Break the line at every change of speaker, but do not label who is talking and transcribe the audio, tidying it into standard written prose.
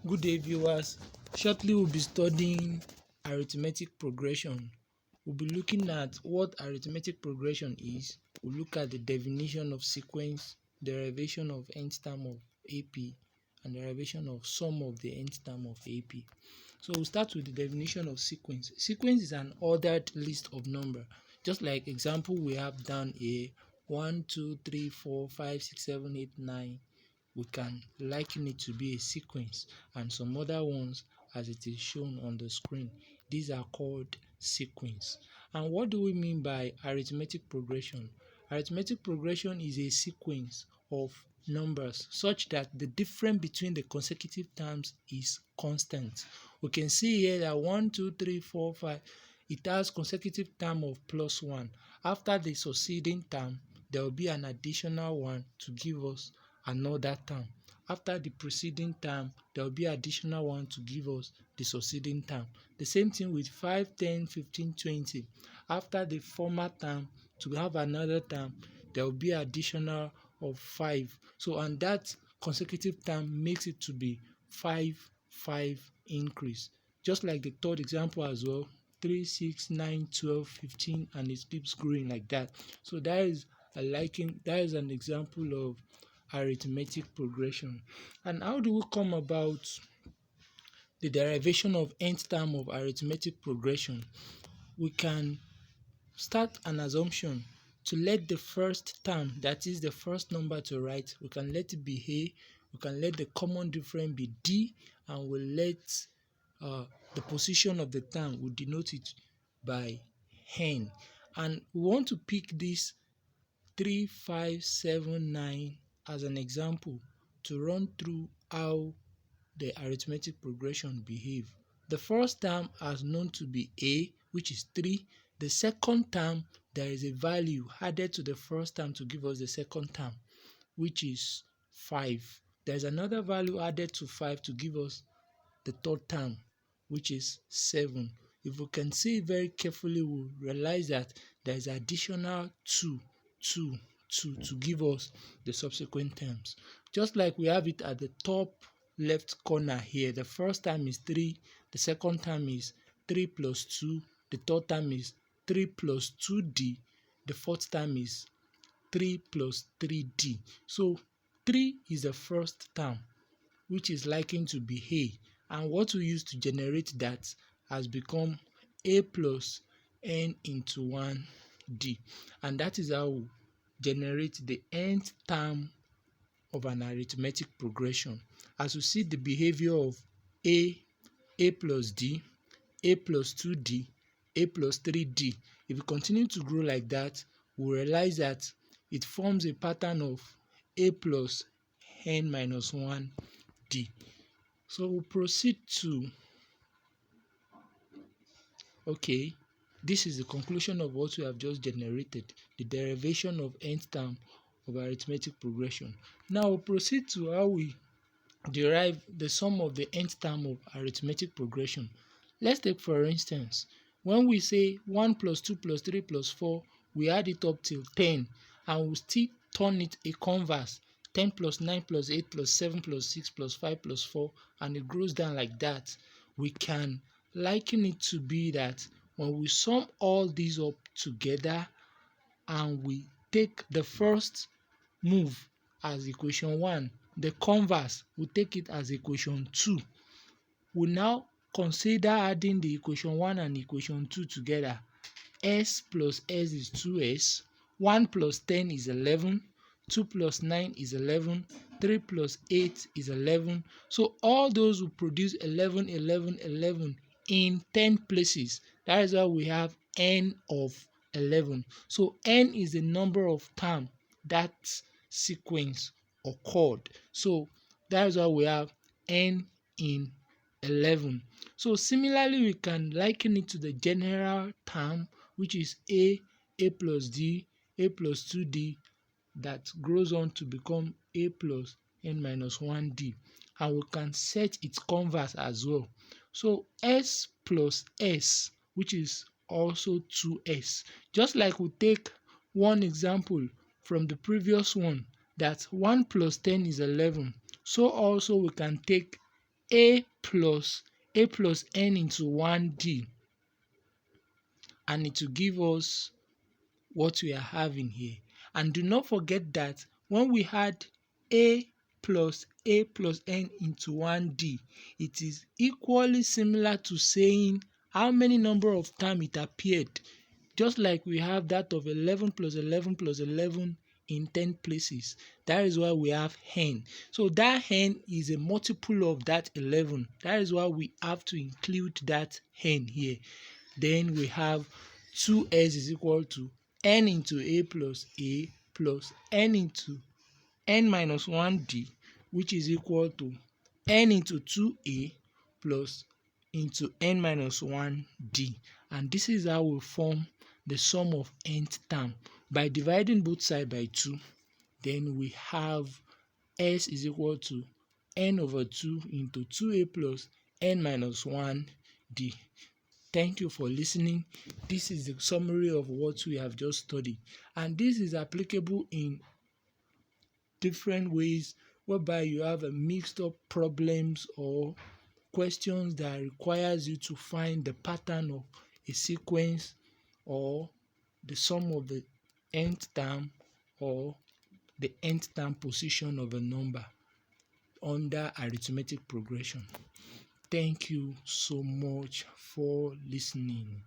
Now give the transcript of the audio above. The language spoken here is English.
Good day, viewers. Shortly, we'll be studying arithmetic progression. We'll be looking at what arithmetic progression is. We'll look at the definition of sequence, derivation of nth term of AP, and derivation of sum of the nth term of AP. So we'll start with the definition of sequence. Sequence is an ordered list of numbers. Just like example, we have down a 1, 2, 3, 4, 5, 6, 7, 8, 9. We can liken it to be a sequence, and some other ones as it is shown on the screen. These are called sequence. And what do we mean by arithmetic progression? Arithmetic progression is a sequence of numbers such that the difference between the consecutive terms is constant. We can see here that 1, 2, 3, 4, 5, it has consecutive term of plus 1. After the succeeding term, there will be an additional 1 to give us another term. After the preceding term, there will be additional 1 to give us the succeeding term. The same thing with 5, 10, 15, 20. After the former term, to have another term, there will be additional of 5. So, and that consecutive term makes it to be 5, 5 increase. Just like the third example as well, 3, 6, 9, 12, 15, and it keeps growing like that. So that is an example of arithmetic progression. And how do we come about the derivation of nth term of arithmetic progression? We can start an assumption to let the first term, that is the first number to write, we can let it be A, we can let the common difference be D, and we'll let the position of the term, we'll denote it by N. And we want to pick this 3, 5, 7, 9 as an example to run through how the arithmetic progression behave. The first term is known to be A, which is 3. The second term, there is a value added to the first term to give us the second term, which is 5. There is another value added to 5 to give us the third term, which is 7. If we can see very carefully, we'll realize that there is additional 2 to give us the subsequent terms. Just like we have it at the top left corner here, the first term is 3, the second term is 3 plus 2, the third term is 3 plus 2d, the fourth term is 3 plus 3d. So 3 is the first term, which is likely to be A, and what we use to generate that has become A plus n into 1d, and that is how we generate the nth term of an arithmetic progression. As you see the behavior of A plus D, A plus 2D, A plus 3D, if you continue to grow like that, we'll realize that it forms a pattern of A plus n minus 1D. So we'll proceed to, this is the conclusion of what we have just generated, the derivation of nth term of arithmetic progression. Now we'll proceed to how we derive the sum of the nth term of arithmetic progression. Let's take for instance, when we say 1 plus 2 plus 3 plus 4, we add it up till 10, and we still turn it a converse, 10 plus 9 plus 8 plus 7 plus 6 plus 5 plus 4, and it grows down like that. We can liken it to be that when we sum all these up together and we take the first move as equation 1, the converse, we take it as equation 2. We now consider adding the equation 1 and equation 2 together. S plus S is 2S, 1 plus 10 is 11, 2 plus 9 is 11, 3 plus 8 is 11. So all those will produce 11, 11, 11 in 10 places. That is why we have n of 11. So n is the number of terms that sequence occurred. So that is why we have n in 11. So similarly, we can liken it to the general term, which is A plus D, A plus 2D, that grows on to become A plus n minus 1D. And we can set its converse as well. So S plus S, which is also 2S. Just like we take one example from the previous one, that 1 plus 10 is 11. So also we can take a plus n into 1d, and it will give us what we are having here. And do not forget that when we had a plus n into 1d, it is equally similar to saying how many number of times it appeared, just like we have that of 11 plus 11 plus 11 in 10 places. That is why we have n. So that n is a multiple of that 11. That is why we have to include that n here. Then we have 2s is equal to n into a plus n into n minus 1d, which is equal to n into 2a plus into n minus 1d. And this is how we form the sum of nth term. By dividing both sides by 2, then we have s is equal to n over 2 into 2a plus n minus 1d. Thank you for listening. This is the summary of what we have just studied, and this is applicable in different ways whereby you have a mixed up problems or questions that requires you to find the pattern of a sequence or the sum of the nth term or the nth term position of a number under arithmetic progression. Thank you so much for listening.